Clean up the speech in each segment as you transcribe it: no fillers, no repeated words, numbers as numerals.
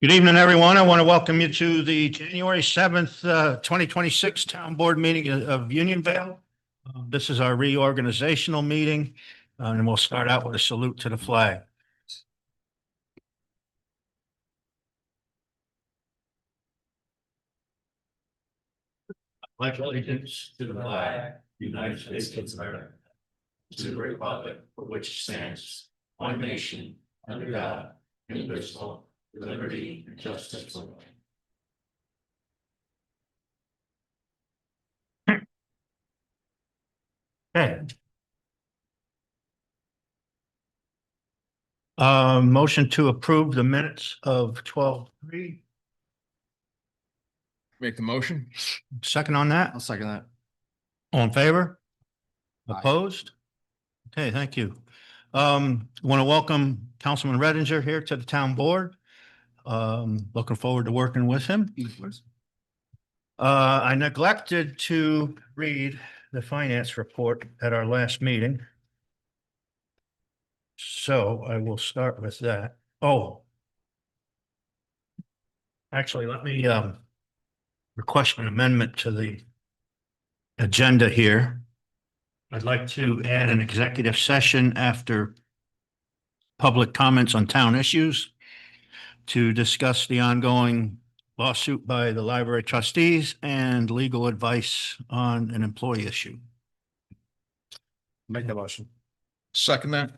Good evening, everyone. I want to welcome you to the January 7th, 2026 Town Board meeting of Unionvale. This is our reorganizational meeting, and we'll start out with a salute to the flag. Pledge allegiance to the flag, United States of America, to the republic for which it stands, one nation, under God, indivisible, with liberty and justice for all. Okay. Motion to approve the minutes of 12:3. Make the motion. Second on that? I'll second that. All in favor? Aye. Opposed? Okay, thank you. Want to welcome Councilman Redinger here to the town board. Looking forward to working with him. I neglected to read the finance report at our last meeting. So I will start with that. Oh. Actually, let me request an amendment to the agenda here. I'd like to add an executive session after public comments on town issues to discuss the ongoing lawsuit by the library trustees and legal advice on an employee issue. Make the motion. Second that.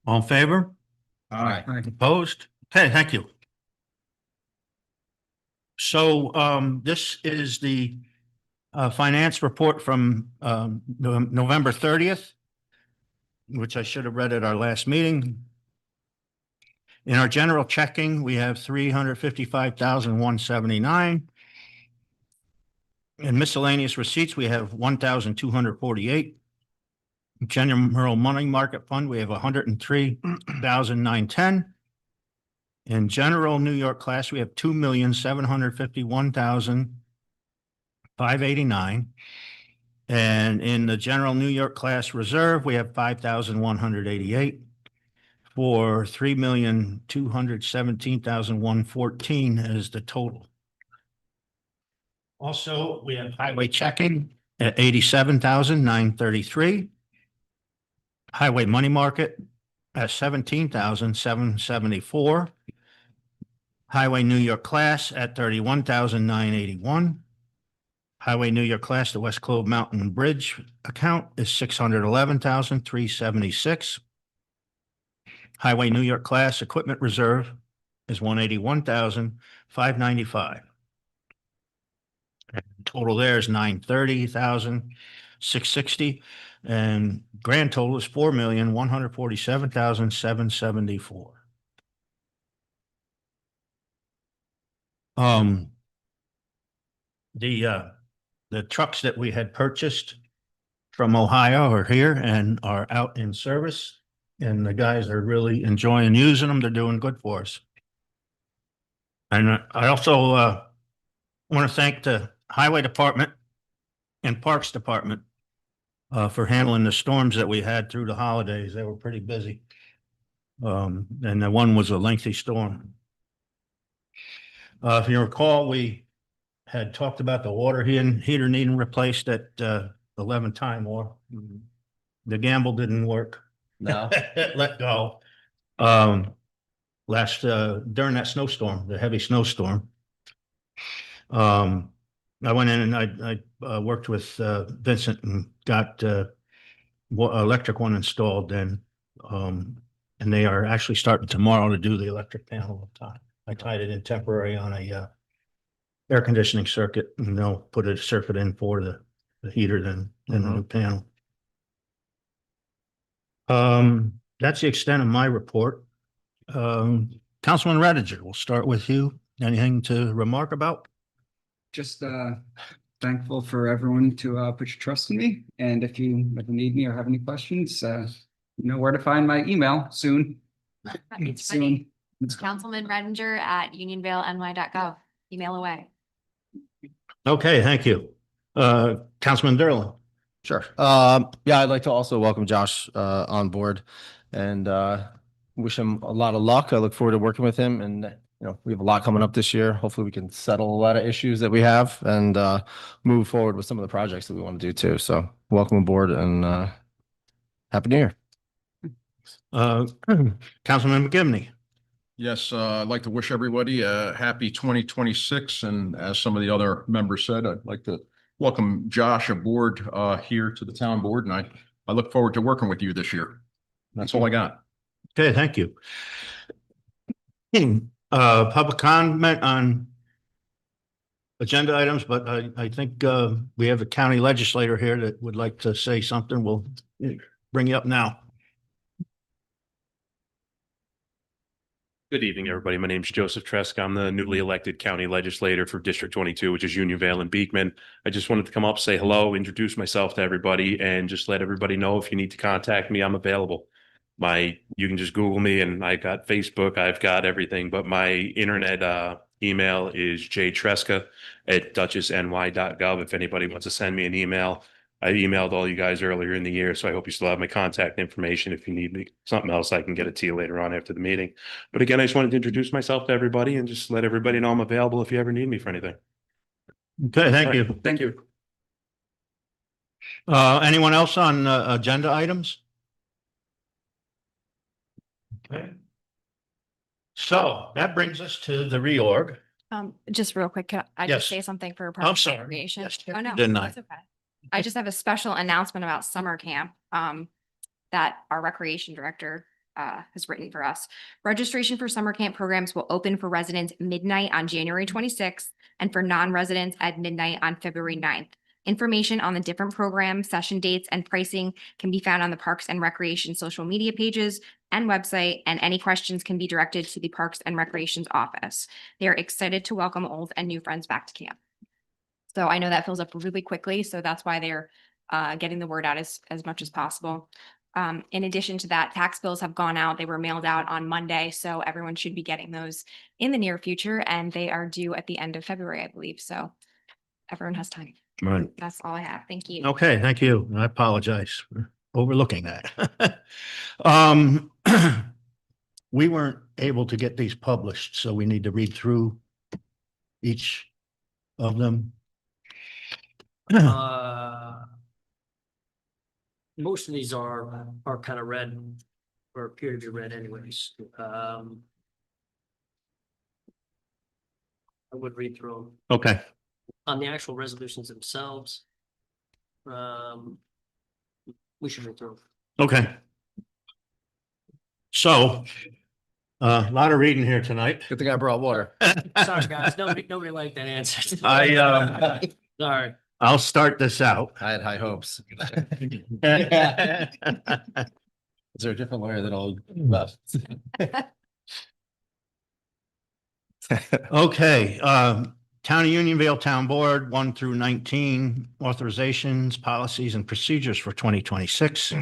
All in favor? Aye. Opposed? Okay, thank you. So this is the finance report from November 30th, which I should have read at our last meeting. In our general checking, we have 355,179. In miscellaneous receipts, we have 1,248. General money market fund, we have 103,910. In general New York class, we have 2,751,589. And in the general New York class reserve, we have 5,188 for 3,217,114 is the total. Also, we have highway checking at 87,933. Highway money market at 17,774. Highway New York class at 31,981. Highway New York class, the West Clove Mountain Bridge account is 611,376. Highway New York class equipment reserve is 181,595. Total there is 930,660, and grand total is 4,147,774. The trucks that we had purchased from Ohio are here and are out in service, and the guys are really enjoying using them. They're doing good for us. And I also want to thank the Highway Department and Parks Department for handling the storms that we had through the holidays. They were pretty busy. And the one was a lengthy storm. If you recall, we had talked about the water heater needing replaced at 11 Time War. The gamble didn't work. No. Let go. During that snowstorm, the heavy snowstorm. I went in and I worked with Vincent and got electric one installed then. And they are actually starting tomorrow to do the electric panel time. I tied it in temporary on a air conditioning circuit, and they'll put a circuit in for the heater then in the new panel. That's the extent of my report. Councilman Redinger, we'll start with you. Anything to remark about? Just thankful for everyone to put your trust in me. And if you ever need me or have any questions, you know where to find my email soon. It's funny. It's Councilman Redinger at unionvaleny.gov. Email away. Okay, thank you. Councilman Derlin. Sure. Yeah, I'd like to also welcome Josh on board and wish him a lot of luck. I look forward to working with him and we have a lot coming up this year. Hopefully we can settle a lot of issues that we have and move forward with some of the projects that we want to do too. So welcome aboard and Happy New Year. Councilman McGivney. Yes, I'd like to wish everybody a happy 2026. And as some of the other members said, I'd like to welcome Josh aboard here to the town board. And I look forward to working with you this year. That's all I got. Okay, thank you. Public comment on agenda items, but I think we have a county legislator here that would like to say something. We'll bring you up now. Good evening, everybody. My name is Joseph Tresca. I'm the newly elected county legislator for District 22, which is Union Vale and Beekman. I just wanted to come up, say hello, introduce myself to everybody, and just let everybody know if you need to contact me, I'm available. You can just Google me, and I got Facebook, I've got everything, but my internet email is jtresca@dutchessny.gov. If anybody wants to send me an email, I emailed all you guys earlier in the year, so I hope you still have my contact information. If you need me something else, I can get it to you later on after the meeting. But again, I just wanted to introduce myself to everybody and just let everybody know I'm available if you ever need me for anything. Okay, thank you. Thank you. Anyone else on agenda items? Okay. So that brings us to the reorg. Just real quick, can I Yes. just say something for I'm Parks and sorry. Recreation? Yes, Oh, no, didn't I? that's okay. I just have a special announcement about summer camp, that our recreation director, has written for us. Registration for summer camp programs will open for residents midnight on January 26th and for non-residents at midnight on February 9th. Information on the different programs, session dates, and pricing can be found on the Parks and Recreation social media pages and website, and any questions can be directed to the Parks and Recreation's office. They are excited to welcome old and new friends back to camp. So I know that fills up really quickly, so that's why they're getting the word out as much as possible. In addition to that, tax bills have gone out. They were mailed out on Monday, so everyone should be getting those in the near future, and they are due at the end of February, I believe. So everyone has time. Right. That's all I have. Thank you. Okay, thank you. I apologize for overlooking that. We weren't able to get these published, so we need to read through each of them. Most of these are kind of read or appear to be read anyways. I would read through them. Okay, On the actual resolutions themselves. We should read through them. okay. So, a lot of reading here tonight. Good thing I brought water. Sorry, guys, nobody liked that answer. Sorry. I'll start this out. I had high hopes. Is there a different lawyer that'll? Okay, Town of Unionville Town Board, 1 through 19, authorizations, policies, and procedures for 2026.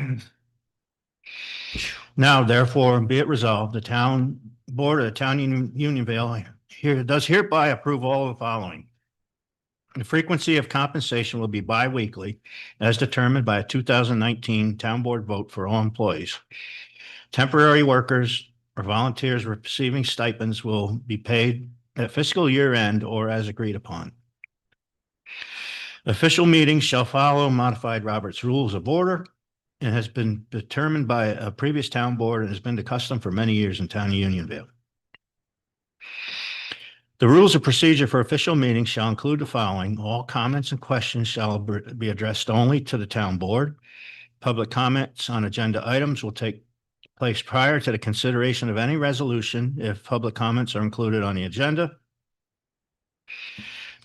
Now, therefore, be it resolved, the Town Board of the Town Unionville does hereby approve all of the following. The frequency of compensation will be bi-weekly as determined by a 2019 Town Board vote for all employees. Temporary workers or volunteers receiving stipends will be paid at fiscal year end or as agreed upon. Official meetings shall follow modified Robert's Rules of Order and has been determined by a previous town board and has been the custom for many years in Town of Unionville. The rules of procedure for official meetings shall include the following. All comments and questions shall be addressed only to the town board. Public comments on agenda items will take place prior to the consideration of any resolution if public comments are included on the agenda.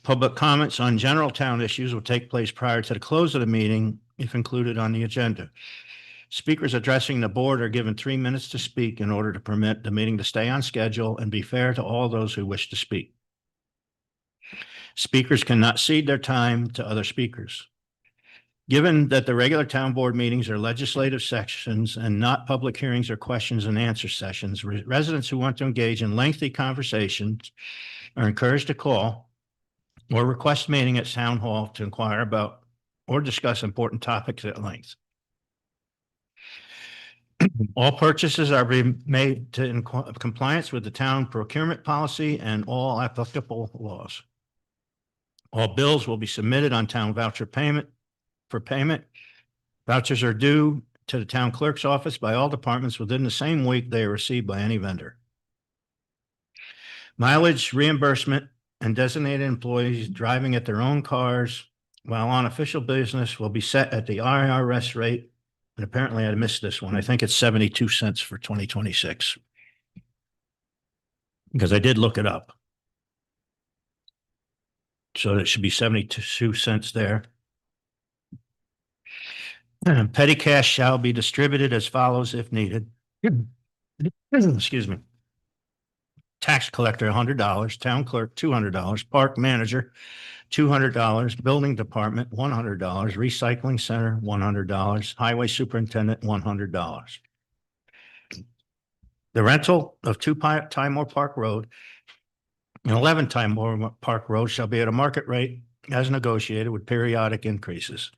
Public comments on general town issues will take place prior to the close of the meeting if included on the agenda. Speakers addressing the board are given 3 minutes to speak in order to permit the meeting to stay on schedule and be fair to all those who wish to speak. Speakers cannot cede their time to other speakers. Given that the regular town board meetings are legislative sections and not public hearings or questions and answer sessions, residents who want to engage in lengthy conversations are encouraged to call or request meeting at town hall to inquire about or discuss important topics at length. All purchases are being made to in compliance with the town procurement policy and all applicable laws. All bills will be submitted on town voucher payment for payment. Vouchers are due to the town clerk's office by all departments within the same week they are received by any vendor. Mileage reimbursement and designated employees driving at their own cars while on official business will be set at the IRS rate. And apparently I missed this one. I think it's 72 cents for 2026. Because I did look it up. So it should be 72 cents there. Petty cash shall be distributed as follows if needed. Excuse me. Tax collector, $100, town clerk, $200, park manager, $200, building department, $100, recycling center, $100, highway superintendent, $100. The rental of 2 Timor Park Road and 11 Timor Park Road shall be at a market rate as negotiated with periodic increases.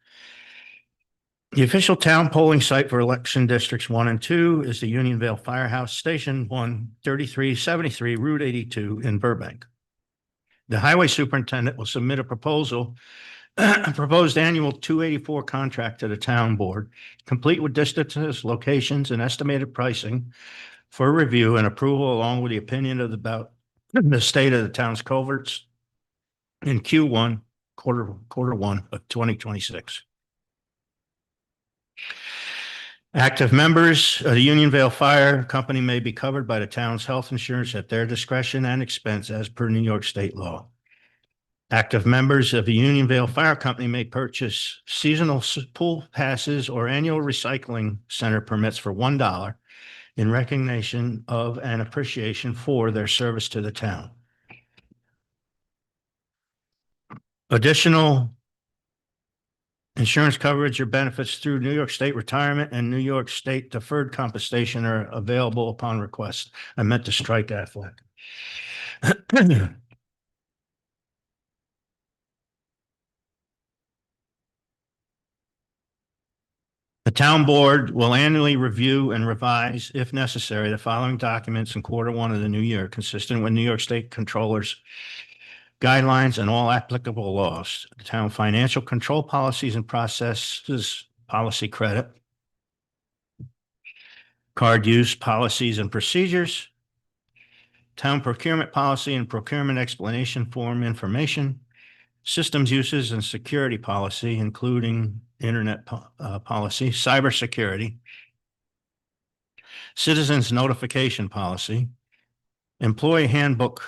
The official town polling site for election districts 1 and 2 is the Unionville Firehouse Station 1, 3373 Route 82 in Burbank. The highway superintendent will submit a proposed annual 284 contract to the town board, complete with distances, locations, and estimated pricing for review and approval, along with the opinion about the state of the town's culverts in Q1, quarter one of 2026. Active members of the Unionville Fire Company may be covered by the town's health insurance at their discretion and expense as per New York state law. Active members of the Unionville Fire Company may purchase seasonal pool passes or annual recycling center permits for $1 in recognition of and appreciation for their service to the town. Additional insurance coverage or benefits through New York State retirement and New York State deferred compensation are available upon request. I meant to strike Affleck. The town board will annually review and revise, if necessary, the following documents in quarter one of the new year, consistent with New York State Controller's guidelines and all applicable laws. The town financial control policies and processes, policy credit, card use policies and procedures, town procurement policy and procurement explanation form information, systems uses and security policy, including internet policy, cybersecurity, citizens notification policy, employee handbook,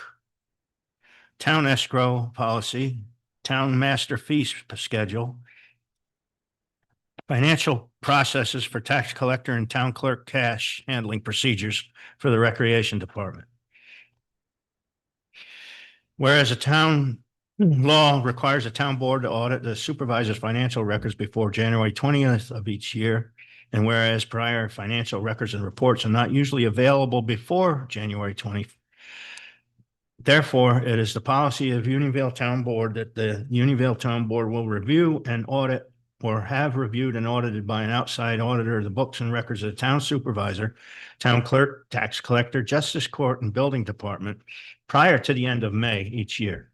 town escrow policy, town master fees schedule, financial processes for tax collector and town clerk cash handling procedures for the recreation department. Whereas a town law requires a town board to audit the supervisor's financial records before January 20th of each year, and whereas prior financial records and reports are not usually available before January 20th, therefore, it is the policy of Unionville Town Board that the Unionville Town Board will review and audit or have reviewed and audited by an outside auditor the books and records of the town supervisor, town clerk, tax collector, justice court, and building department prior to the end of May each year.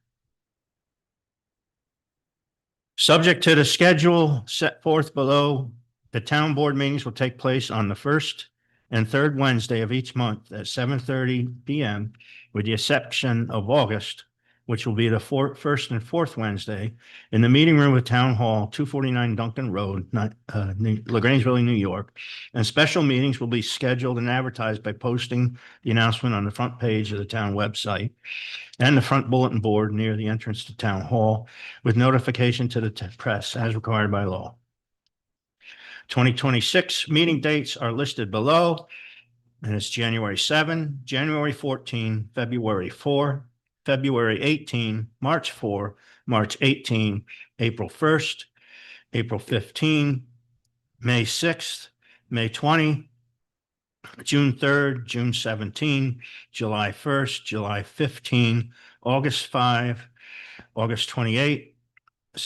Subject to the schedule set forth below, the town board meetings will take place on the first and third Wednesday of each month at 7:30 p.m. with the exception of August, which will be the first and fourth Wednesday in the meeting room of Town Hall, 249 Duncan Road, LaGrangeville, New York. And special meetings will be scheduled and advertised by posting the announcement on the front page of the town website and the front bulletin board near the entrance to Town Hall with notification to the press as required by law. 2026 meeting dates are listed below, and it's January 7, January 14, February 4, February 18, March 4, March 18, April 1st, April 15, May 6th, May 20, June 3rd, June 17, July 1st, July 15, August 5, August 28,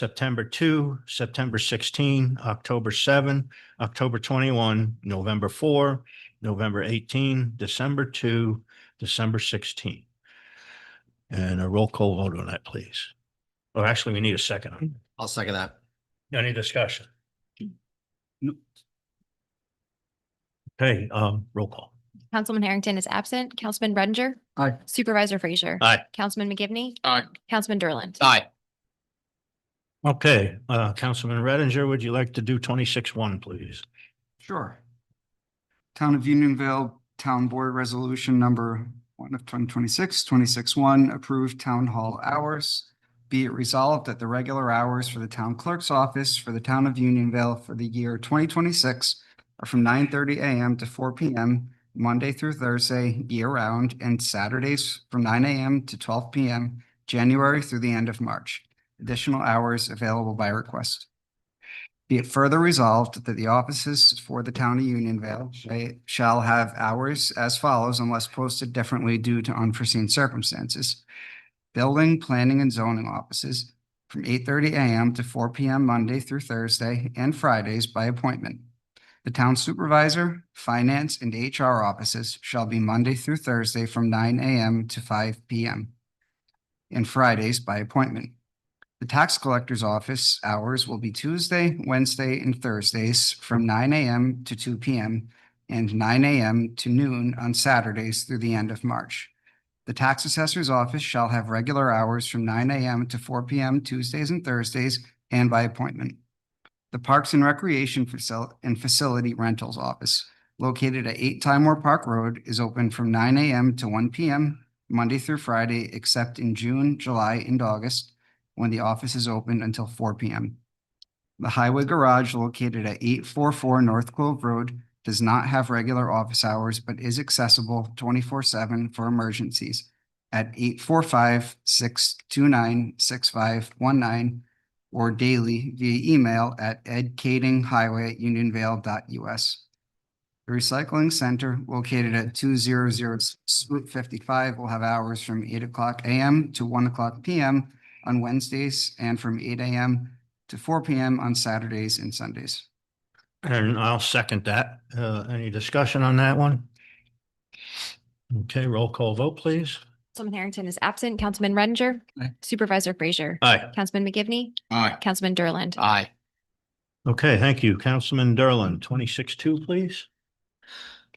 September 2, September 16, October 7, October 21, November 4, November 18, December 2, December 16. And a roll call vote on that, please. Or actually, we need a second. I'll second that. Any discussion? Okay, roll call. Councilman Harrington is absent. Councilman Redzinger. Aye. Supervisor Frazier. Aye. Councilman McGivney. Aye. Councilman Derland. Aye. Okay, Councilman Redzinger, would you like to do 26-1, please? Sure. Town of Unionville Town Board Resolution number 1 of 2026, 26-1, approved town hall hours. Be it resolved that the regular hours for the town clerk's office for the town of Unionville for the year 2026 are from 9:30 a.m. to 4 p.m. Monday through Thursday, year-round, and Saturdays from 9 a.m. to 12 p.m., January through the end of March. Additional hours available by request. Be it further resolved that the offices for the town of Unionville shall have hours as follows unless posted differently due to unforeseen circumstances. Building, planning, and zoning offices from 8:30 a.m. to 4 p.m. Monday through Thursday and Fridays by appointment. The town supervisor, finance, and HR offices shall be Monday through Thursday from 9 a.m. to 5 p.m. and Fridays by appointment. The tax collector's office hours will be Tuesday, Wednesday, and Thursdays from 9 a.m. to 2 p.m. and 9 a.m. to noon on Saturdays through the end of March. The tax assessor's office shall have regular hours from 9 a.m. to 4 p.m. Tuesdays and Thursdays and by appointment. The Parks and Recreation Facility Rentals Office, located at 8 Timemore Park Road, is open from 9 a.m. to 1 p.m. Monday through Friday, except in June, July, and August, when the office is open until 4 p.m. The Highway Garage, located at 844 North Clove Road, does not have regular office hours, but is accessible 24/7 for emergencies at 845-629-6519 or daily via email at edcadinghighway@unionvale.us. The Recycling Center, located at 200 Route 55, will have hours from 8 o'clock a.m. to 1 o'clock p.m. on Wednesdays and from 8 a.m. to 4 p.m. on Saturdays and Sundays. And I'll second that. Any discussion on that one? Okay, roll call vote, please. Councilman Harrington is absent. Councilman Redzinger. Aye. Supervisor Frazier. Aye. Councilman McGivney. Aye. Councilman Derland. Aye. Okay, thank you. Councilman Derlin, 26-2, please.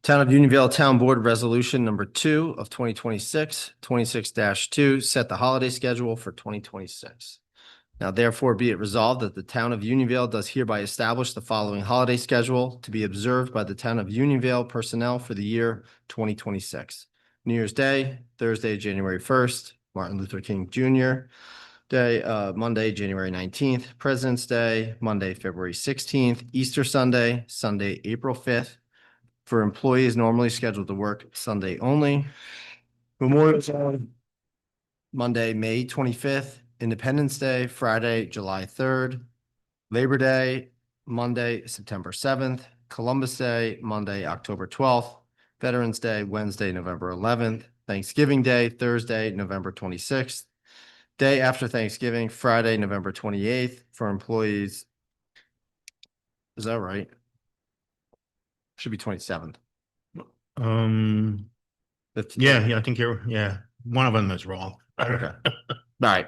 Town of Unionville Town Board Resolution number 2 of 2026, 26-2, set the holiday schedule for 2026. Now therefore be it resolved that the town of Unionville does hereby establish the following holiday schedule to be observed by the town of Unionville personnel for the year 2026. New Year's Day, Thursday, January 1st, Martin Luther King Jr. Day, Monday, January 19th, President's Day, Monday, February 16th, Easter Sunday, Sunday, April 5th. For employees normally scheduled to work Sunday only. Memorial Day, Monday, May 25th, Independence Day, Friday, July 3rd, Labor Day, Monday, September 7th, Columbus Day, Monday, October 12th, Veterans Day, Wednesday, November 11th, Thanksgiving Day, Thursday, November 26th, day after Thanksgiving, Friday, November 28th for employees. Is that right? Should be 27th. Yeah, I think one of them is wrong. Okay. All right.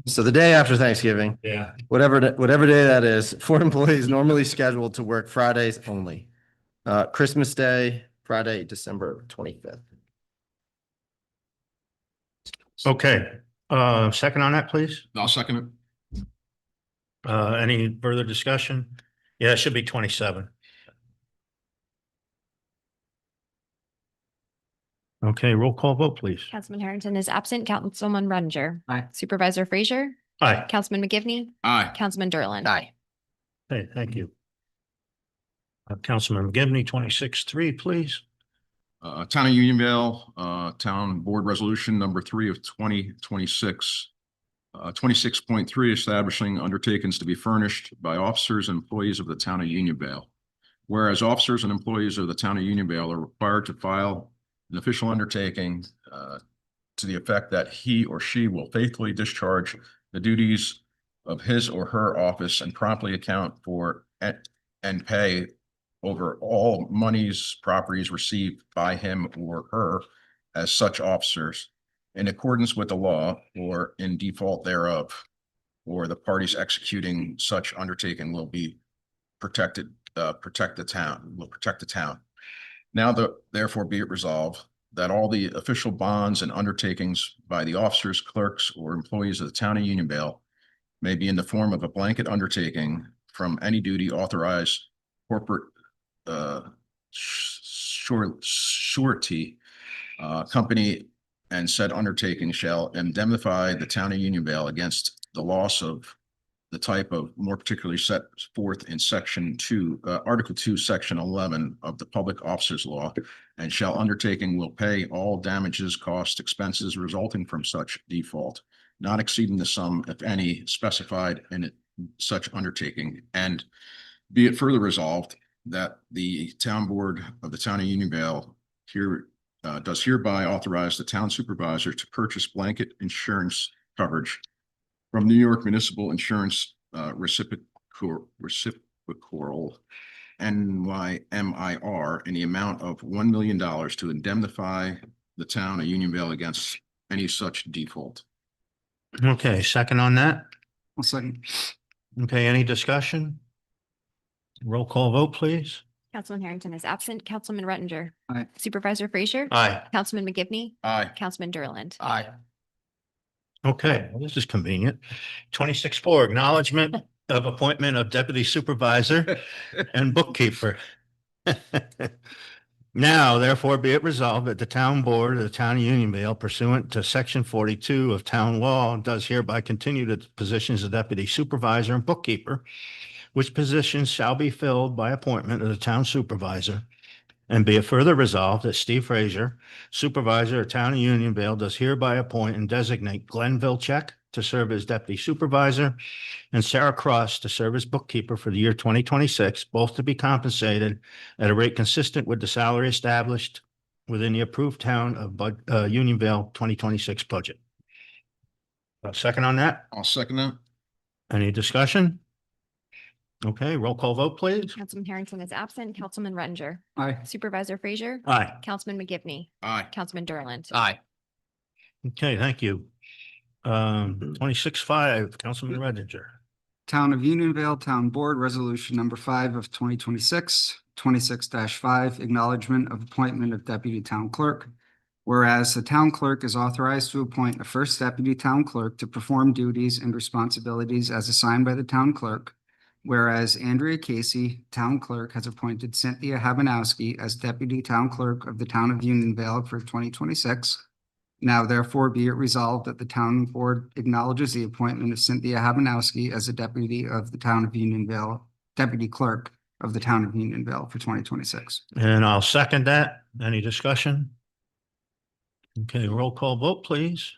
So the day after Thanksgiving, Yeah. whatever day that is, for employees normally scheduled to work Fridays only. Christmas Day, Friday, December 25th. Okay, second on that, please. I'll second it. Any further discussion? Yeah, it should be 27. Okay, roll call vote, please. Councilman Harrington is absent. Councilman Redzinger. Aye. Supervisor Frazier. Aye. Councilman McGivney. Aye. Councilman Derland. Aye. Okay, thank you. Councilman McGivney, 26-3, please. Town of Unionville, Town Board Resolution number 3 of 2026. 26.3, establishing undertakings to be furnished by officers and employees of the Town of Unionville. Whereas officers and employees of the Town of Unionville are required to file an official undertaking to the effect that he or she will faithfully discharge the duties of his or her office and promptly account for and pay over all monies, properties received by him or her as such officers in accordance with the law or in default thereof, or the parties executing such undertaking will be protect the town. Now therefore be it resolved that all the official bonds and undertakings by the officers, clerks, or employees of the town of Unionville may be in the form of a blanket undertaking from any duty authorized corporate surety company, and said undertaking shall indemnify the town of Unionville against the loss of the type of more particularly set forth in section 2, Article 2, section 11 of the Public Officers Law, and shall undertaking will pay all damages, costs, expenses resulting from such default, not exceeding the sum, if any, specified in such undertaking. And be it further resolved that the town board of the town of Unionville does hereby authorize the town supervisor to purchase blanket insurance coverage from New York Municipal Insurance Reciprocal NYMIR in the amount of $1 million to indemnify the town of Unionville against any such default. Okay, second on that. I'll second. Okay, any discussion? Roll call vote, please. Councilman Harrington is absent. Councilman Rettinger. Aye. Supervisor Frazier. Aye. Councilman McGivney. Aye. Councilman Durland. Aye. Okay, well, this is convenient. 26-4, acknowledgement of appointment of deputy supervisor and bookkeeper. Now, therefore, be it resolved that the town board of the town of Unionville pursuant to section 42 of town law does hereby continue the positions of deputy supervisor and bookkeeper, which positions shall be filled by appointment of the town supervisor. And be it further resolved that Steve Frazier, supervisor of town of Unionville, does hereby appoint and designate Glenn Vilcek to serve as deputy supervisor and Sarah Cross to serve as bookkeeper for the year 2026, both to be compensated at a rate consistent with the salary established within the approved town of Unionville 2026 budget. Second on that? I'll second that. Any discussion? Okay, roll call vote, please. Councilman Harrington is absent. Councilman Rettinger. Aye. Supervisor Frazier. Aye. Councilman McGivney. Aye. Councilman Durland. Aye. Okay, thank you. 26-5, Councilman Rettinger. Town of Unionville Town Board Resolution number 5 of 2026, 26-5, acknowledgement of appointment of deputy town clerk. Whereas the town clerk is authorized to appoint a first deputy town clerk to perform duties and responsibilities as assigned by the town clerk. Whereas Andrea Casey, town clerk, has appointed Cynthia Habanowski as deputy town clerk of the town of Unionville for 2026. Now therefore be it resolved that the town board acknowledges the appointment of Cynthia Habanowski as a deputy of the town of Unionville, deputy clerk of the town of Unionville for 2026. And I'll second that. Any discussion? Okay, roll call vote, please.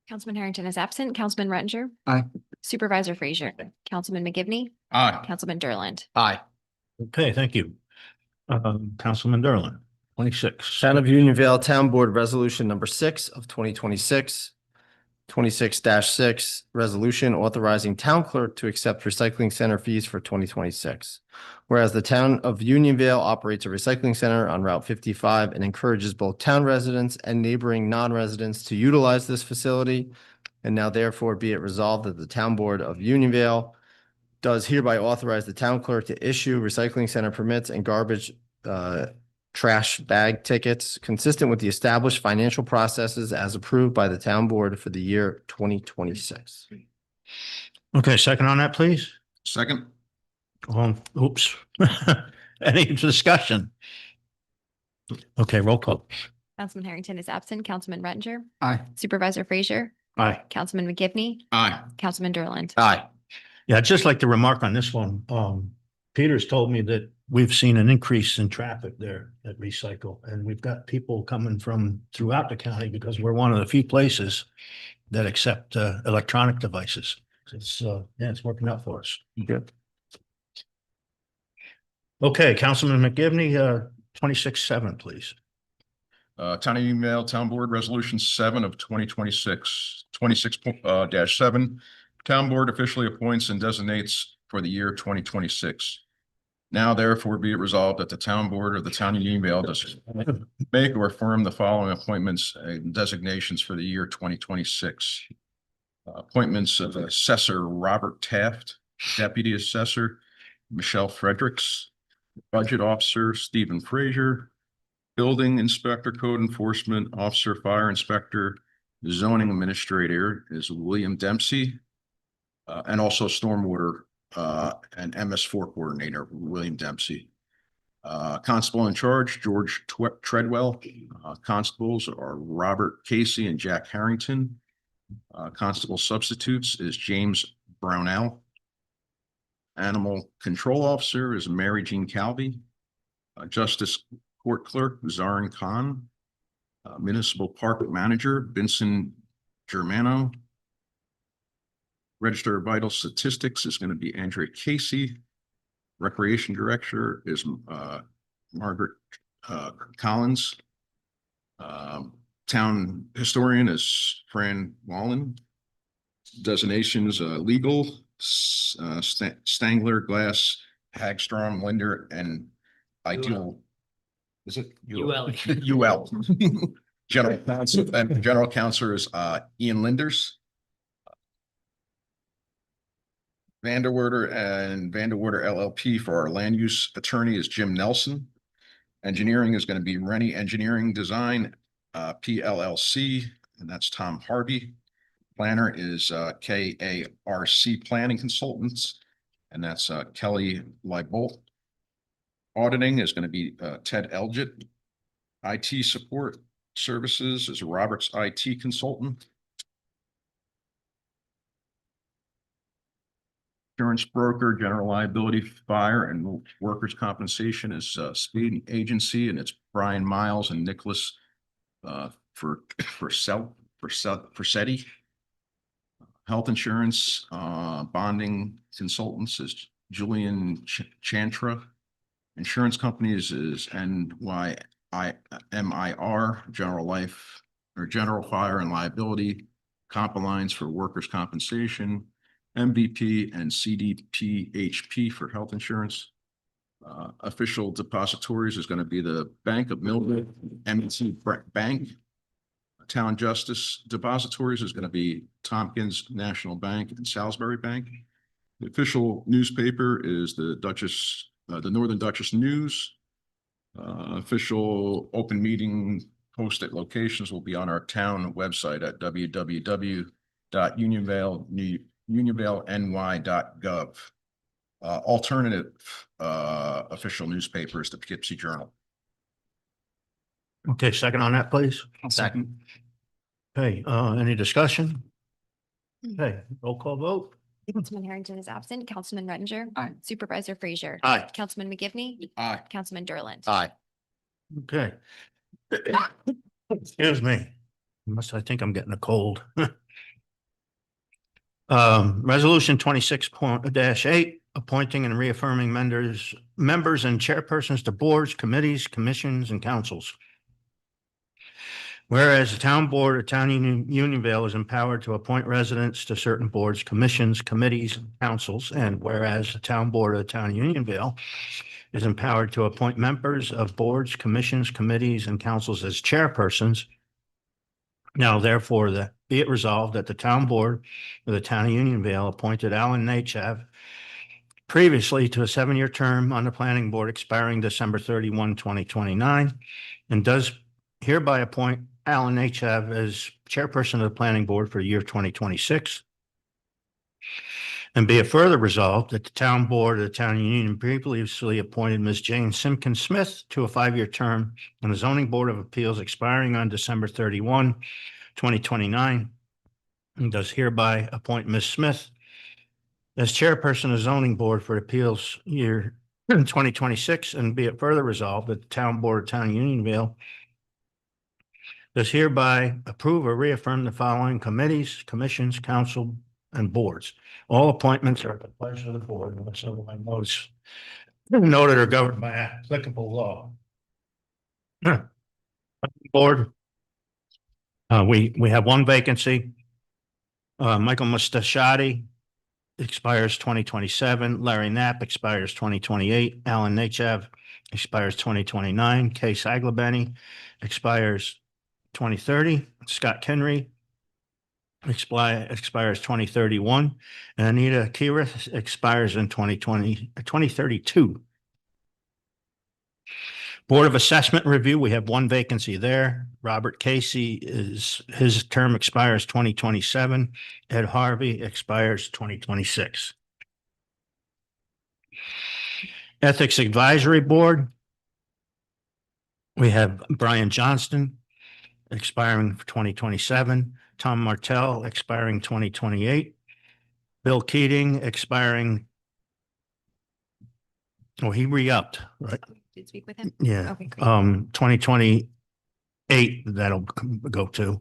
Councilman Harrington is absent. Councilman Rettinger. Aye. Supervisor Frazier. Councilman McGivney. Aye. Councilman Durland. Aye. Okay, thank you. Councilman Durland, 26. Town of Unionville Town Board Resolution number 6 of 2026, 26-6, resolution authorizing town clerk to accept recycling center fees for 2026. Whereas the town of Unionville operates a recycling center on Route 55 and encourages both town residents and neighboring non-residents to utilize this facility. And now therefore be it resolved that the town board of Unionville does hereby authorize the town clerk to issue recycling center permits and garbage trash bag tickets consistent with the established financial processes as approved by the town board for the year 2026. Okay, second on that, please. Second. Oops. Any discussion? Okay, roll call. Councilman Harrington is absent. Councilman Rettinger. Aye. Supervisor Frazier. Aye. Councilman McGivney. Aye. Councilman Durland. Aye. Yeah, I'd just like to remark on this one. Peter's told me that we've seen an increase in traffic there at Recycle, and we've got people coming from throughout the county because we're one of the few places that accept electronic devices. It's it's working out for us. Good. Okay, Councilman McGivney, 26-7, please. Town of Unionville Town Board Resolution 7 of 2026, 26-7, Town Board officially appoints and designates for the year 2026. Now therefore be it resolved that the Town Board of the Town of Unionville does make or affirm the following appointments and designations for the year 2026. Appointments of Assessor Robert Taft, Deputy Assessor Michelle Fredericks, Budget Officer Stephen Frazier, Building Inspector, Code Enforcement Officer, Fire Inspector, Zoning Administrator is William Dempsey, and also Stormwater and MS4 Coordinator William Dempsey. Constable in charge George Treadwell. Constables are Robert Casey and Jack Harrington. Constable substitutes is James Brownell. Animal Control Officer is Mary Jean Calvi. Justice Court Clerk Zarin Khan. Municipal Park Manager Vincent Germano. Register of Vital Statistics is going to be Andrea Casey. Recreation Director is Margaret Collins. Town Historian is Fran Wallen. Designations legal, Stangler, Glass, Hagstrom, Linder, and Ideal. Is it? UL. UL. General Counsel, and General Counsel is Ian Linders. Vanderwerder and Vanderwerder LLP for our land use attorney is Jim Nelson. Engineering is going to be Rennie Engineering Design, PLLC, and that's Tom Harvey. Planner is KARC Planning Consultants, and that's Kelly Leibolt. Auditing is going to be Ted Elgit. IT Support Services is Roberts IT Consultant. Insurance broker, general liability, fire, and workers' compensation is Speed Agency, and it's Brian Miles and Nicholas Forsetti. Health insurance bonding consultants is Julian Chantra. Insurance companies is NYMIR, general life or general fire and liability, Comp Alliance for workers' compensation, MVP and CDPHP for health insurance. Official depositories is going to be the Bank of Millville, M&T Bank. Town Justice Depositories is going to be Tompkins National Bank and Salisbury Bank. The official newspaper is the Dutchess, the Northern Dutchess News. Official open meeting posted locations will be on our town website at www.unionvaleny.gov. Alternative official newspaper is the Poughkeepsie Journal. Okay, second on that, please. Second. Okay, any discussion? Okay, roll call vote. Councilman Harrington is absent. Councilman Rettinger. Aye. Supervisor Frazier. Aye. Councilman McGivney. Aye. Councilman Derland. Aye. Okay. Excuse me. I think I'm getting a cold. Resolution 26-8, appointing and reaffirming members and chairpersons to boards, committees, commissions, and councils. Whereas the town board of Town Unionville is empowered to appoint residents to certain boards, commissions, committees, and councils, and whereas the town board of the Town of Unionville is empowered to appoint members of boards, commissions, committees, and councils as chairpersons. Now, therefore, be it resolved that the town board of the Town of Unionville appointed Alan Nachav previously to a 7-year term on the planning board expiring December 31, 2029, and does hereby appoint Alan Nachav as chairperson of the planning board for year 2026. And be it further resolved that the town board of the Town of Union previously appointed Ms. Jane Simpkins Smith to a 5-year term on the zoning board of appeals expiring on December 31, 2029, and does hereby appoint Ms. Smith as chairperson of the zoning board for appeals year 2026. And be it further resolved that the town board of Town of Unionville does hereby approve or reaffirm the following committees, commissions, council, and boards. All appointments are at the pleasure of the board, unless otherwise noted or governed by applicable law. Board. We have one vacancy. Michael Mustachiotti expires 2027. Larry Knapp expires 2028. Alan Nachav expires 2029. Kay Saglabany expires 2030. Scott Kenry expires 2031. And Anita Kira expires in 2032. Board of Assessment Review, we have one vacancy there. Robert Casey his term expires 2027. Ed Harvey expires 2026. Ethics Advisory Board, we have Brian Johnston expiring for 2027. Tom Martell expiring 2028. Bill Keating expiring. Oh, he re-upped, right? Did speak with him? Yeah. Okay, great. 2028, that'll go to.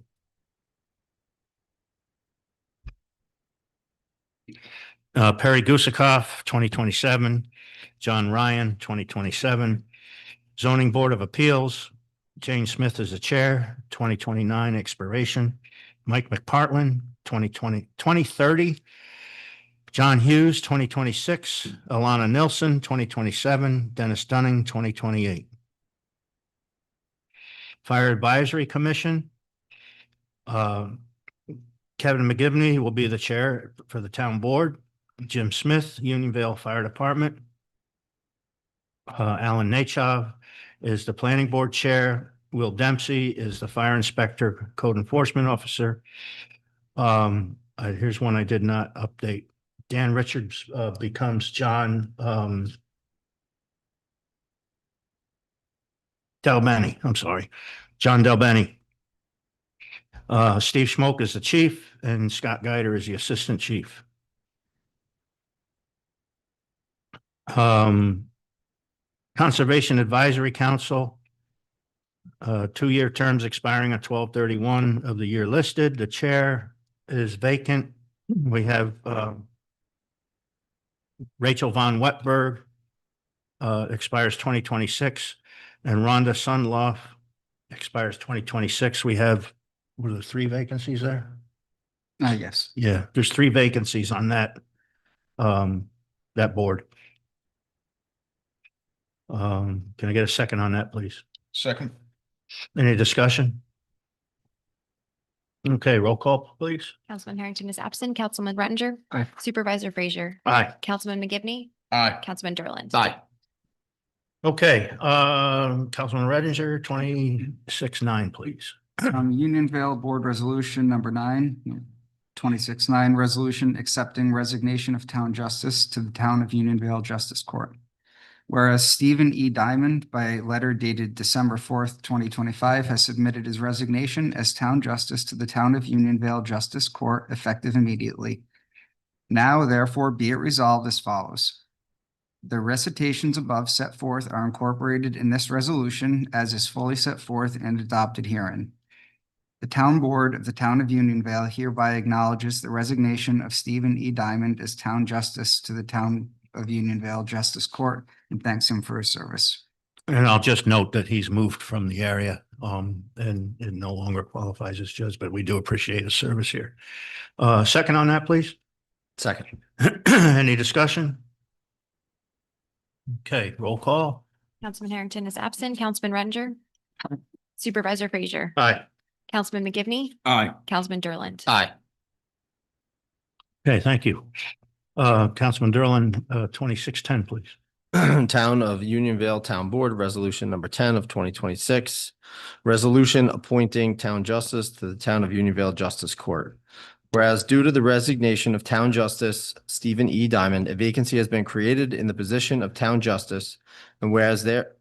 Perry Gusikoff, 2027. John Ryan, 2027. Zoning Board of Appeals, Jane Smith is the chair, 2029 expiration. Mike McPartlin, 2030. John Hughes, 2026. Alana Nilsson, 2027. Dennis Dunning, 2028. Fire Advisory Commission. Kevin McGivney will be the chair for the town board. Jim Smith, Unionville Fire Department. Alan Nachav is the planning board chair. Will Dempsey is the fire inspector, code enforcement officer. Here's one I did not update. Dan Richards becomes John Delbenny. I'm sorry, John Delbenny. Steve Smoke is the chief, and Scott Geider is the assistant chief. Conservation Advisory Council, 2-year terms expiring on 12/31 of the year listed. The chair is vacant. We have Rachel Von Wetberg, expires 2026, and Rhonda Sunloff expires 2026. We have, what are the 3 vacancies there? Yes. Yeah, there's 3 vacancies on that board. Can I get a second on that, please? Second. Any discussion? Okay, roll call, please. Councilman Harrington is absent. Councilman Rettinger. Aye. Supervisor Frazier. Aye. Councilman McGivney. Aye. Councilman Derland. Aye. Okay, Councilman Redinger, 26-9, please. Unionville Board Resolution number 9, 26-9, resolution accepting resignation of town justice to the Town of Unionville Justice Court. Whereas Stephen E. Diamond, by letter dated December 4th, 2025, has submitted his resignation as town justice to the Town of Unionville Justice Court effective immediately. Now, therefore, be it resolved as follows. The recitations above set forth are incorporated in this resolution as is fully set forth and adopted herein. The Town Board of the Town of Unionville hereby acknowledges the resignation of Stephen E. Diamond as Town Justice to the Town of Unionville Justice Court and thanks him for his service. And I'll just note that he's moved from the area and no longer qualifies as judge, but we do appreciate his service here. Second on that, please. Second. Any discussion? Okay, roll call. Councilman Harrington is absent. Councilman Rettinger. Supervisor Frazier. Aye. Councilman McGivney. Aye. Councilman Derland. Aye. Okay, thank you. Councilman Derlin, 2610, please. Town of Unionville Town Board Resolution number 10 of 2026. Resolution appointing town justice to the Town of Unionville Justice Court. Whereas due to the resignation of Town Justice Stephen E. Diamond, a vacancy has been created in the position of Town Justice, and whereas there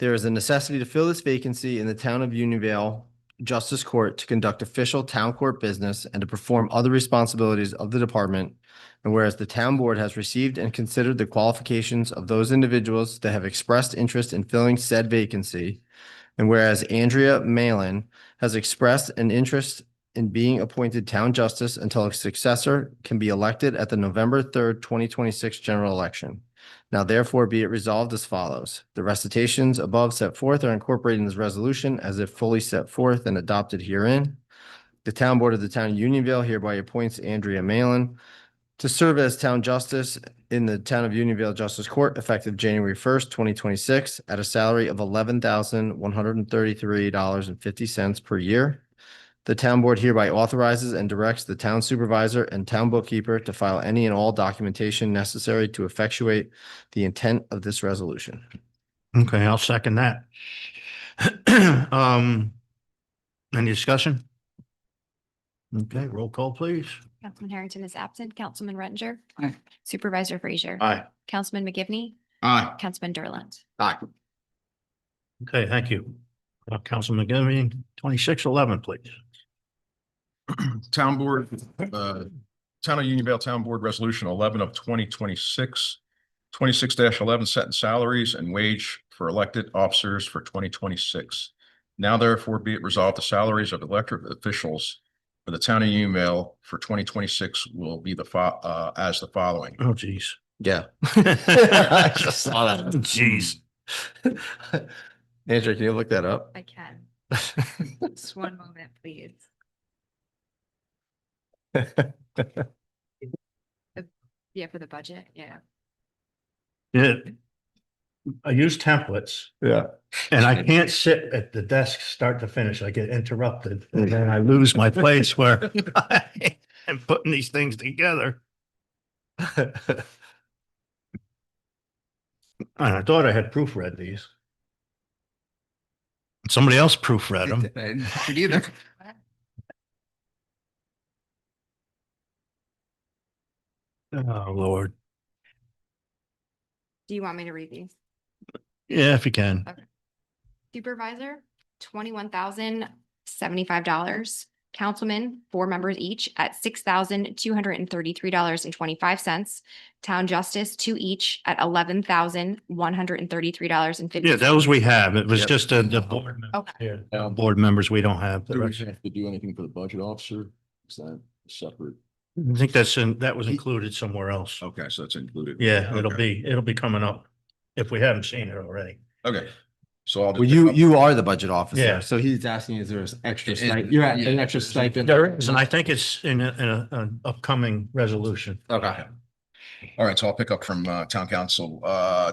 is a necessity to fill this vacancy in the Town of Unionville Justice Court to conduct official town court business and to perform other responsibilities of the department. And whereas the town board has received and considered the qualifications of those individuals that have expressed interest in filling said vacancy. And whereas Andrea Malin has expressed an interest in being appointed town justice until a successor can be elected at the November 3rd, 2026 general election. Now therefore be it resolved as follows. The recitations above set forth are incorporated in this resolution as if fully set forth and adopted herein. The town board of the Town of Unionville hereby appoints Andrea Malin to serve as town justice in the Town of Unionville Justice Court effective January 1st, 2026, at a salary of $11,133.50 per year. The town board hereby authorizes and directs the town supervisor and town bookkeeper to file any and all documentation necessary to effectuate the intent of this resolution. Okay, I'll second that. Any discussion? Okay, roll call, please. Councilman Harrington is absent. Councilman Rettinger. Aye. Supervisor Frazier. Aye. Councilman McGivney. Aye. Councilman Derland. Aye. Okay, thank you. Councilman McGivney, 2611, please. Town Board, Town of Unionville Town Board Resolution 11 of 2026, 26-11, setting salaries and wage for elected officers for 2026. Now therefore be it resolved, the salaries of elected officials for the Town of Unionville for 2026 will be as the following. Oh, geez. Yeah. I just saw that. Jeez. Andrew, can you look that up? I can. Just one moment, please. Yeah, for the budget. Yeah. Yeah. I use templates Yeah. and I can't sit at the desk start to finish. I get interrupted and then I lose my place where I am putting these things together. And I thought I had proofread these. Somebody else proofread them. I didn't have it either. Oh, Lord. Do you want me to read these? Yeah, if you can. Supervisor, $21,075. Councilman, 4 members each at $6,233.25. Town Justice, 2 each at $11,133.50. Yeah, those we have. It was Yep. just the board. members Okay. here. Board members, we don't have. the Do we rest. have to do anything for the budget officer? Is that separate? I think that was included somewhere else. Okay, so that's included. Yeah, it'll Okay. be coming up if we haven't seen it already. Okay, so I'll. Well, you are the budget officer. Yeah. So he's asking, is there an extra It- stipend? You're at an extra stipend? There is, and I think it's in an upcoming resolution. Okay. All right, so I'll pick up from town council,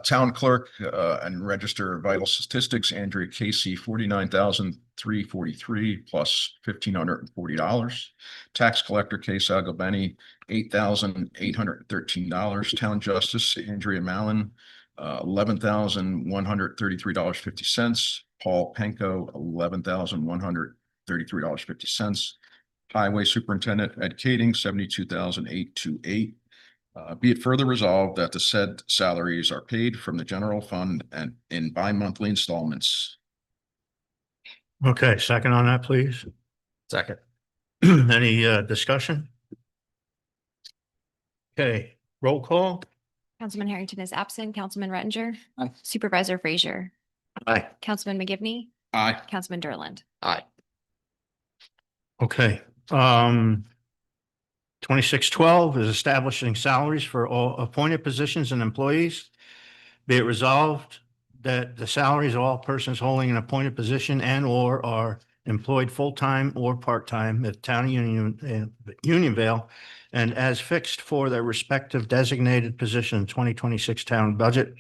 town clerk and register vital statistics, Andrea Casey, $49,343 plus $1,540. Tax collector Case Agobeni, $8,813. Town justice Andrea Mallon, $11,133.50. Paul Penko, $11,133.50. Highway superintendent Ed Kading, $72,828. Be it further resolved that the said salaries are paid from the general fund and in bi-monthly installments. Okay, second on that, please. Second. Any discussion? Okay, roll call. Councilman Harrington is absent. Councilman Rettinger. Aye. Supervisor Frazier. Aye. Councilman McGivney. Aye. Councilman Derland. Aye. Okay, 2612 is establishing salaries for all appointed positions and employees. Be it resolved that the salaries of all persons holding an appointed position and or are employed full-time or part-time at Town of Unionville and as fixed for their respective designated position in 2026 town budget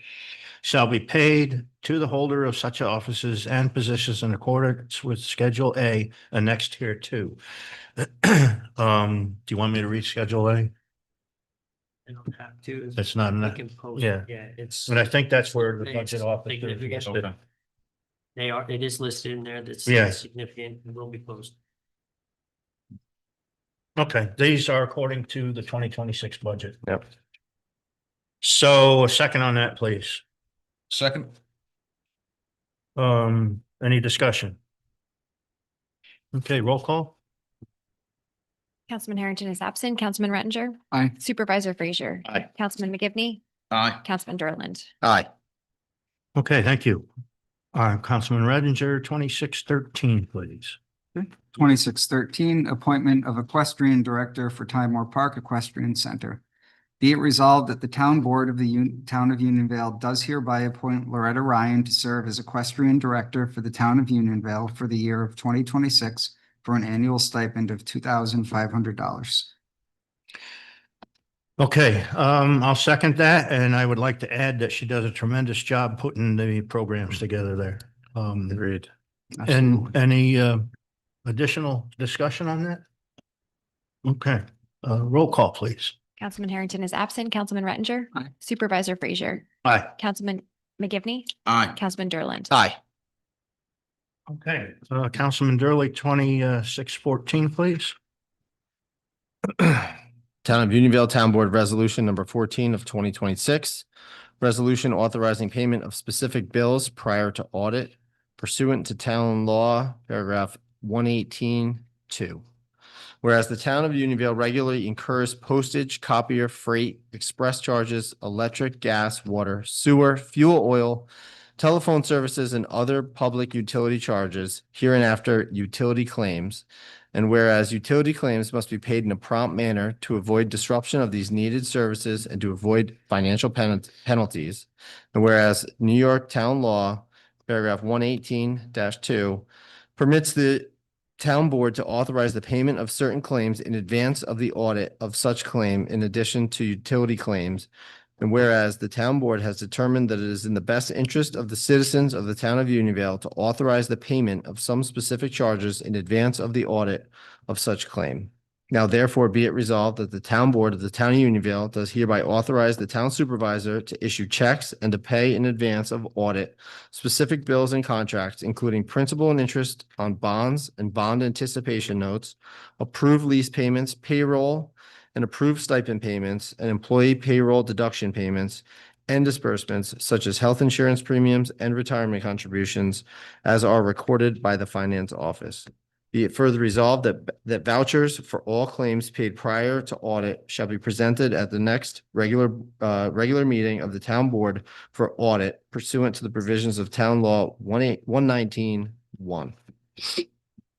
shall be paid to the holder of such offices and positions in accordance with Schedule A annexed here too. Do you want me to read Schedule A? I don't have to. That's not I enough. can post, Yeah. yeah, it's. And I think that's where the It's budget office is significant. listed. It is listed in there. That's Yeah. significant and will be posted. Okay, these are according to the 2026 budget. Yep. So a second on that, please. Second. Any discussion? Okay, roll call. Councilman Harrington is absent. Councilman Rettinger. Aye. Supervisor Frazier. Aye. Councilman McGivney. Aye. Councilman Derland. Aye. Okay, thank you. Councilman Redinger, 2613, please. 2613, appointment of equestrian director for Timemore Park Equestrian Center. Be it resolved that the town board of the town of Unionville does hereby appoint Loretta Ryan to serve as equestrian director for the town of Unionville for the year of 2026 for an annual stipend of $2,500. Okay, I'll second that, and I would like to add that she does a tremendous job putting the programs together there. Agreed. And Absolutely. any additional discussion on that? Okay, roll call, please. Councilman Harrington is absent. Councilman Rettinger. Aye. Supervisor Frazier. Aye. Councilman McGivney. Aye. Councilman Derland. Aye. Okay, Councilman Durley, 2614, please. Town of Unionville Town Board Resolution number 14 of 2026. Resolution authorizing payment of specific bills prior to audit pursuant to town law, paragraph 118(2). Whereas the town of Unionville regularly incurs postage, copier, freight, express charges, electric, gas, water, sewer, fuel, oil, telephone services, and other public utility charges, hereinafter utility claims. And whereas utility claims must be paid in a prompt manner to avoid disruption of these needed services and to avoid financial penalties. And whereas New York Town Law, paragraph 118-2, permits the town board to authorize the payment of certain claims in advance of the audit of such claim in addition to utility claims. And whereas the town board has determined that it is in the best interest of the citizens of the town of Unionville to authorize the payment of some specific charges in advance of the audit of such claim. Now therefore be it resolved that the town board of the town of Unionville does hereby authorize the town supervisor to issue checks and to pay in advance of audit specific bills and contracts, including principal and interest on bonds and bond anticipation notes, approved lease payments, payroll, and approved stipend payments and employee payroll deduction payments and disbursements such as health insurance premiums and retirement contributions as are recorded by the finance office. Be it further resolved that vouchers for all claims paid prior to audit shall be presented at the next regular meeting of the town board for audit pursuant to the provisions of town law 119-1.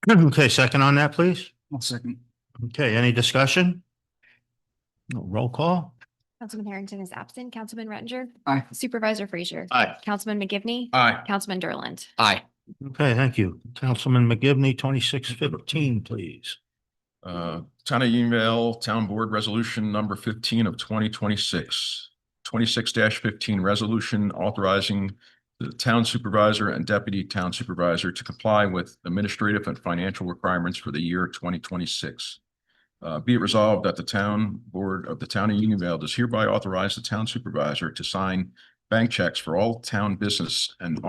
Okay, second on that, please. I'll second. Okay, any discussion? Roll call. Councilman Harrington is absent. Councilman Rettinger. Aye. Supervisor Frazier. Aye. Councilman McGivney. Aye. Councilman Derland. Aye. Okay, thank you. Councilman McGivney, 2615, please. Town of Unionville Town Board Resolution number 15 of 2026. 26-15 resolution authorizing the town supervisor and deputy town supervisor to comply with administrative and financial requirements for the year 2026. Be it resolved that the town board of the town of Unionville does hereby authorize the town supervisor to sign bank checks for all town business and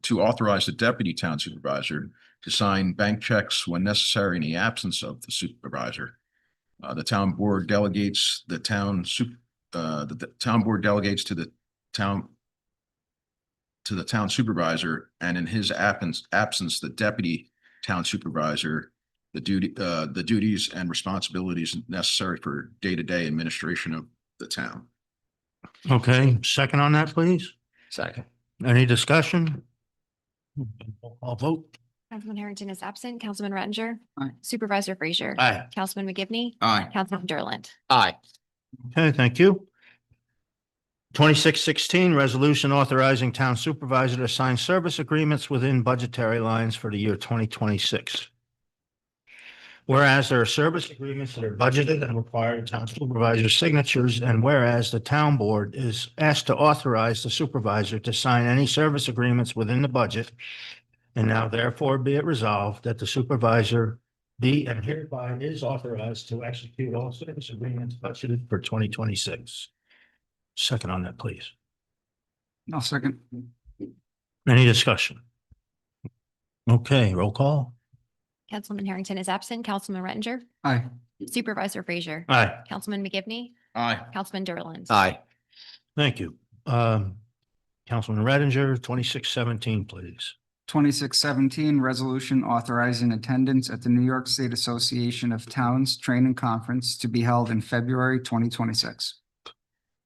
to authorize the deputy town supervisor to sign bank checks when necessary in the absence of the supervisor. The town board delegates the town board delegates to the town supervisor, and in his absence, the deputy town supervisor, the duties and responsibilities necessary for day-to-day administration of the town. Okay, second on that, please. Second. Any discussion? I'll vote. Councilman Harrington is absent. Councilman Rettinger. Aye. Supervisor Frazier. Aye. Councilman McGivney. Aye. Councilman Derland. Aye. Okay, thank you. 2616, resolution authorizing town supervisor to sign service agreements within budgetary lines for the year 2026. Whereas there are service agreements that are budgeted and require town supervisor signatures, and whereas the town board is asked to authorize the supervisor to sign any service agreements within the budget. And now therefore be it resolved that the supervisor be and hereby is authorized to execute all service agreements budgeted for 2026. Second on that, please. I'll second. Any discussion? Okay, roll call. Councilman Harrington is absent. Councilman Rettinger. Aye. Supervisor Frazier. Aye, Councilman McGivney. Aye. Councilman Derland. Aye. thank you. Councilman Rettinger, 2617, please. 2617, resolution authorizing attendance at the New York State Association of Towns Training Conference to be held in February 2026.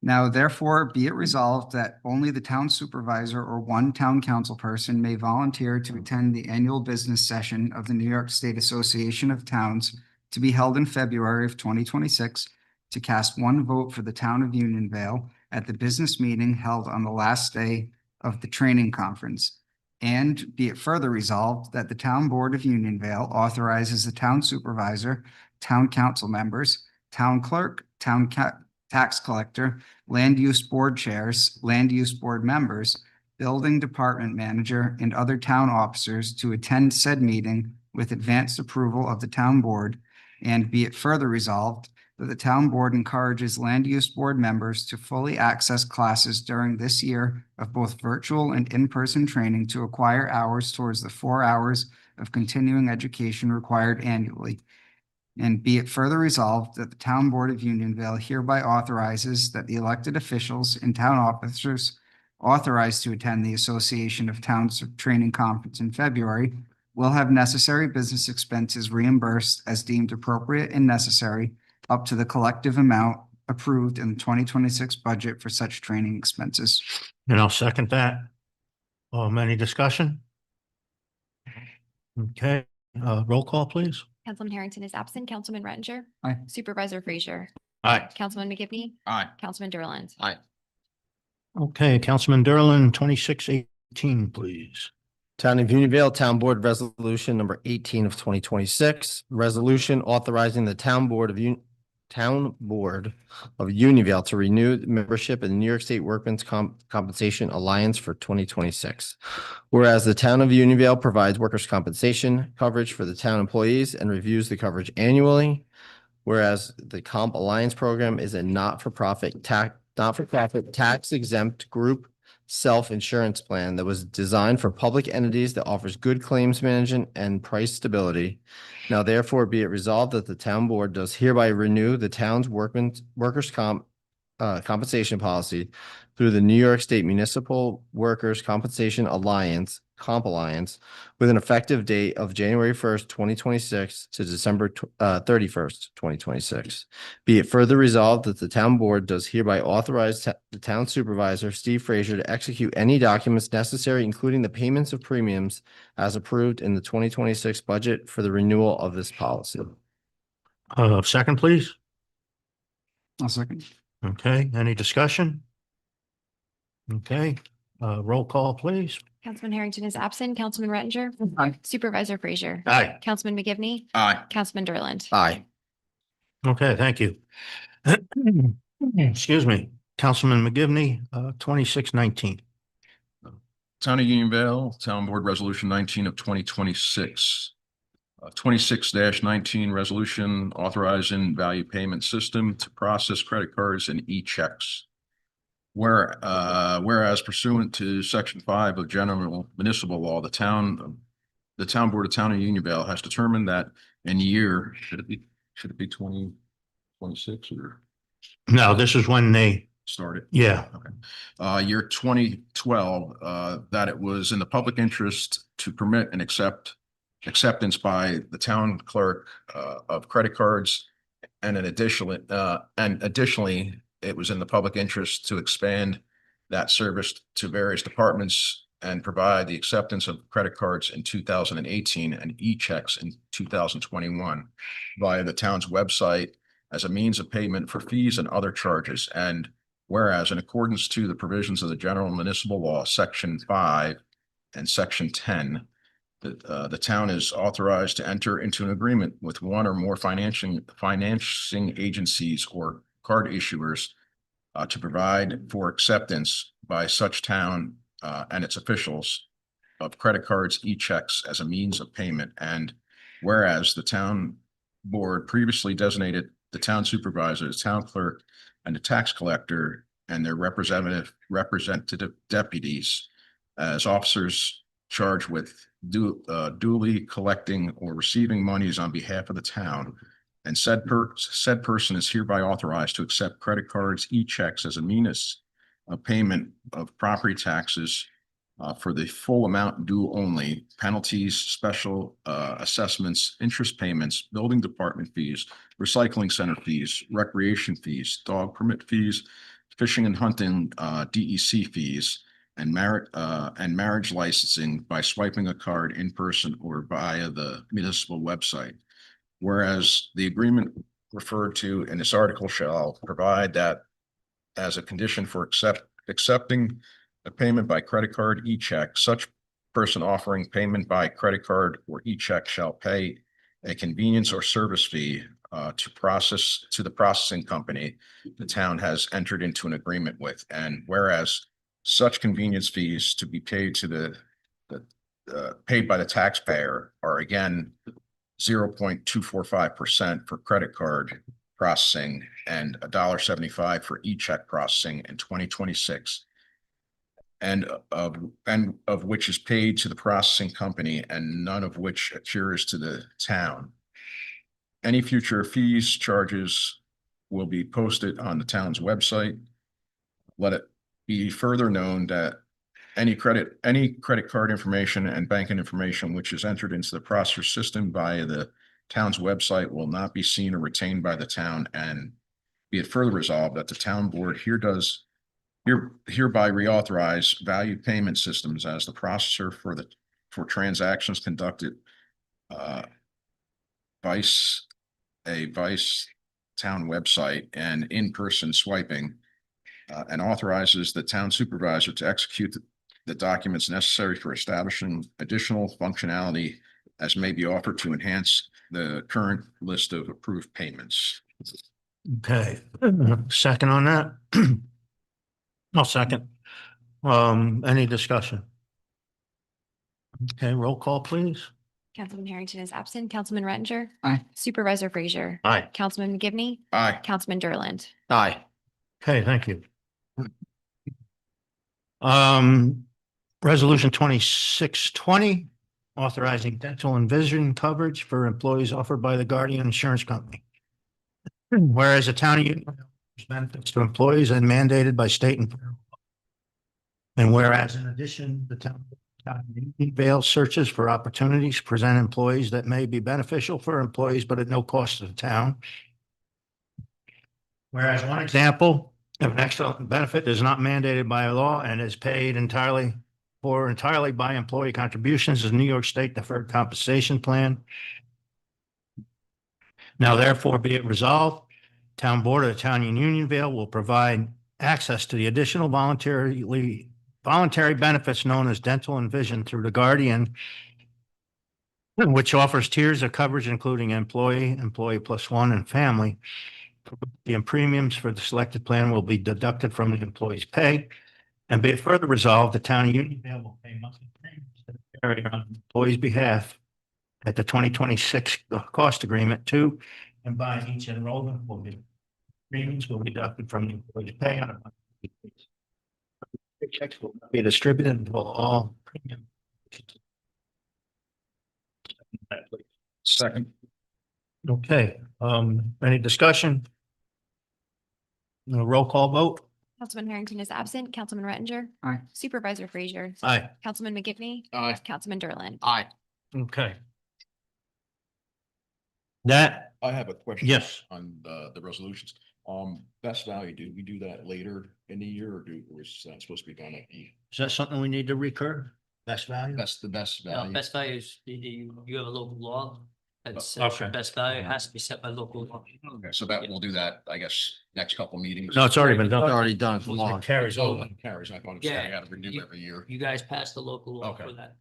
Now therefore be it resolved that only the town supervisor or one town council person may volunteer to attend the annual business session of the New York State Association of Towns to be held in February of 2026 to cast one vote for the town of Unionville at the business meeting held on the last day of the training conference. And be it further resolved that the town board of Unionville authorizes the town supervisor, town council members, town clerk, tax collector, land use board chairs, land use board members, building department manager, and other town officers to attend said meeting with advanced approval of the town board. And be it further resolved that the town board encourages land use board members to fully access classes during this year of both virtual and in-person training to acquire hours towards the 4 hours of continuing education required annually. And be it further resolved that the Town Board of Unionville hereby authorizes that the elected officials and town officers authorized to attend the Association of Towns Training Conference in February will have necessary business expenses reimbursed as deemed appropriate and necessary up to the collective amount approved in the 2026 budget for such training expenses. And I'll second that. Any discussion? Okay, roll call, please. Councilman Harrington is absent. Councilman Rettinger. Aye. Supervisor Frazier. Aye. Councilman McGivney. Aye. Councilman Durland. Aye. Okay, Councilman Derlin, 2618, please. Town of Unionville Town Board Resolution number 18 of 2026. Resolution authorizing the Town Board of Unionville to renew membership in the New York State Workmen's Compensation Alliance for 2026. Whereas the Town of Unionville provides workers' compensation coverage for the town employees and reviews the coverage annually. Whereas the Comp Alliance program is a not-for-profit tax exempt group self-insurance plan that was designed for public entities that offers good claims management and price stability. Now therefore be it resolved that the town board does hereby renew the town's workers' compensation policy through the New York State Municipal Workers' Compensation Alliance, Comp Alliance, with an effective date of January 1st, 2026 to December 31st, 2026. Be it further resolved that the town board does hereby authorize the town supervisor, Steve Frazier, to execute any documents necessary, including the payments of premiums as approved in the 2026 budget for the renewal of this policy. Second, please. I'll second. Okay, any discussion? Okay, roll call, please. Councilman Harrington is absent. Councilman Rettinger. Aye. Supervisor Frazier. Aye. Councilman McGivney. Aye. Councilman Durland. Aye. Okay, thank you. Excuse me, Councilman McGivney, 2619. Town of Unionville, Town Board Resolution 19 of 2026. 26-19 resolution authorizing value payment system to process credit cards and e-checks. Whereas pursuant to Section 5 of General Municipal Law, the Town Board of Town of Unionville has determined that in year, should it be 2026 or No, this is when they, started? yeah, Year 2012, that it was in the public interest to permit and acceptance by the town clerk of credit cards, and additionally, it was in the public interest to expand that service to various departments and provide the acceptance of credit cards in 2018 and e-checks in 2021 via the town's website as a means of payment for fees and other charges. And whereas in accordance to the provisions of the General Municipal Law, Section 5 and Section 10, the town is authorized to enter into an agreement with one or more financing agencies or card issuers to provide for acceptance by such town and its officials of credit cards, e-checks as a means of payment. And whereas the town board previously designated the town supervisor, the town clerk, and the tax collector and their representative deputies as officers charged with duly collecting or receiving monies on behalf of the town. And said person is hereby authorized to accept credit cards, e-checks as a means of payment of property taxes for the full amount due only, penalties, special assessments, interest payments, building department fees, recycling center fees, recreation fees, dog permit fees, fishing and hunting DEC fees, and marriage licensing by swiping a card in person or via the municipal website. Whereas the agreement referred to in this article shall provide that as a condition for accepting a payment by credit card, e-check, such person offering payment by credit card or e-check shall pay a convenience or service fee to process to the processing company the town has entered into an agreement with. And whereas such convenience fees to be paid to the paid by the taxpayer are again 0.245% for credit card processing and $1.75 for e-check processing in 2026. And of which is paid to the processing company and none of which accrues to the town. Any future fees, charges will be posted on the town's website. Let it be further known that any credit card information and banking information which is entered into the processor system via the town's website will not be seen or retained by the town, and be it further resolved that the town board hereby reauthorize Value Payment Systems as the processor for transactions conducted vice town website and in-person swiping, and authorizes the town supervisor to execute the documents necessary for establishing additional functionality as may be offered to enhance the current list of approved payments. Okay, second on that? I'll second. Any discussion? Okay, roll call, please. Councilman Harrington is absent. Councilman Rettinger. Aye. Supervisor Frazier. Aye. Councilman McGivney. Aye. Councilman Derland. Aye. Okay, thank you. Resolution 2620, authorizing dental and vision coverage for employees offered by the Guardian Insurance Company. Whereas the town of Unionville offers benefits to employees and mandated by state and federal law. And whereas in addition, the town of Unionville searches for opportunities to present employees that may be beneficial for employees, but at no cost to the town. Whereas one example of an extra benefit is not mandated by law and is paid entirely by employee contributions is New York State Deferred Compensation Plan. Now therefore be it resolved, Town Board of the Town of Unionville will provide access to the additional voluntary benefits known as dental and vision through the Guardian, which offers tiers of coverage including employee plus one, and family. The premiums for the selected plan will be deducted from the employee's pay. And be it further resolved, the town of Unionville will pay monthly premiums to the carrier on the employee's behalf at the 2026 cost agreement to and by each enrollment premiums will be deducted from the employee's pay on a monthly basis. Checks will be distributed until all premium. Second. Okay, any discussion? Roll call vote? Councilman Harrington is absent. Councilman Rettinger. Aye. Supervisor Frazier. Aye. Councilman McGivney. Aye. Councilman Derland. Aye. Okay. That, I have a question. yes, On the resolutions. Best value, do we do that later in the year or is that supposed to be done at the is that something we need to recur? Best value? the best No, value? best value is, you have a local law that says Okay. best value has to be set by local law. Okay, so that we'll do that, I guess, next couple meetings. No, it's already been It's done. already done. It's It long. carries Oh, over. it carries. I thought it said I had to renew every year. You guys passed the local law Okay. for that.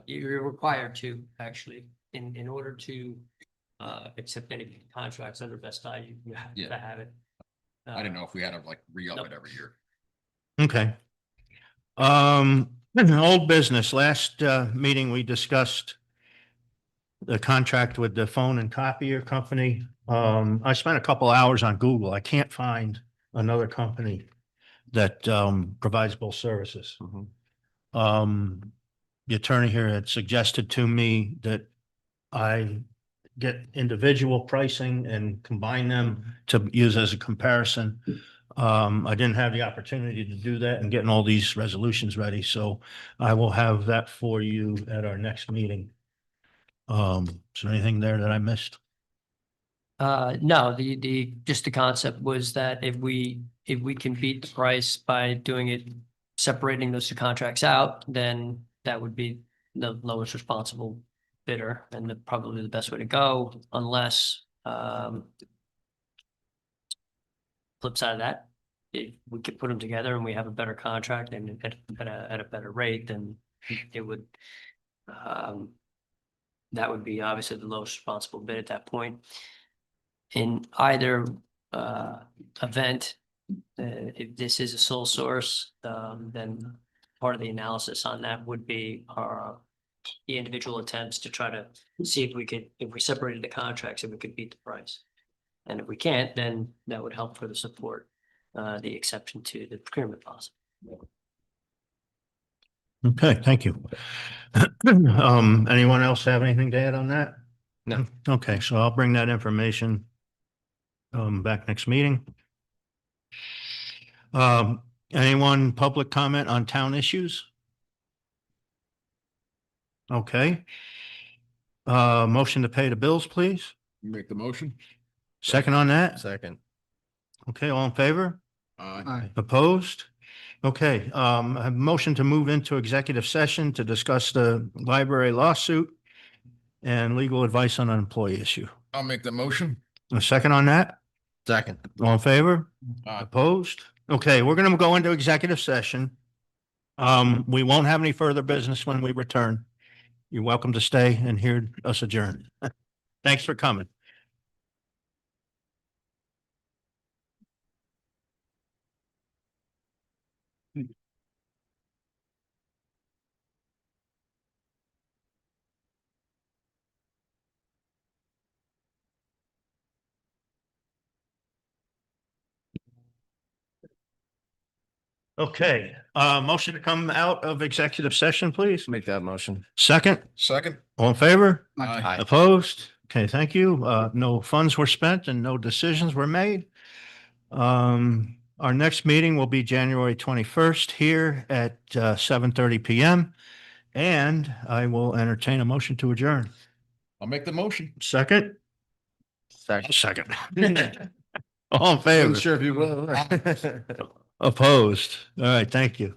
You're required to actually, in order to accept any contracts under best value, you have Yeah. to have it. I didn't know if we had to like re-up Nope. it every year. Okay. Old business. Last meeting, we discussed the contract with the phone and copier company. I spent a couple hours on Google. I can't find another company that provides both services. The attorney here had suggested to me that I get individual pricing and combine them to use as a comparison. I didn't have the opportunity to do that and getting all these resolutions ready, so I will have that for you at our next meeting. Is there anything there that I missed? No, just the concept was that if we can beat the price by doing it, separating those two contracts out, then that would be the lowest responsible bidder and probably the best way to go, unless, flip side of that, if we could put them together and we have a better contract and at a better rate, then it would, that would be obviously the lowest responsible bid at that point. in either event, if this is a sole source, then part of the analysis on that would be the individual attempts to try to see if we separated the contracts, if we could beat the price. And if we can't, then that would help further support the exception to the procurement policy. Okay, thank you. Anyone else have anything to add on that? No. Okay, so I'll bring that information back next meeting. Anyone public comment on town issues? Okay. Motion to pay the bills, please. Make the motion. Second on that? Second. Okay, all in favor? Aye. Opposed? Okay, I have a motion to move into executive session to discuss the library lawsuit and legal advice on an employee issue. I'll make the motion. A second on that? Second. All in favor? Aye. Opposed? Okay, we're gonna go into executive session. We won't have any further business when we return. You're welcome to stay and hear us adjourn. Thanks for coming. Okay, motion to come out of executive session, please. Make that motion. Second, Second. all in favor? Aye. Opposed? Okay, thank you. No funds were spent and no decisions were made. Our next meeting will be January 21st here at 7:30 PM. And I will entertain a motion to adjourn. I'll make the motion. Second? Second. Second. All in favor? Wasn't sure if you will. Opposed? All right, thank you.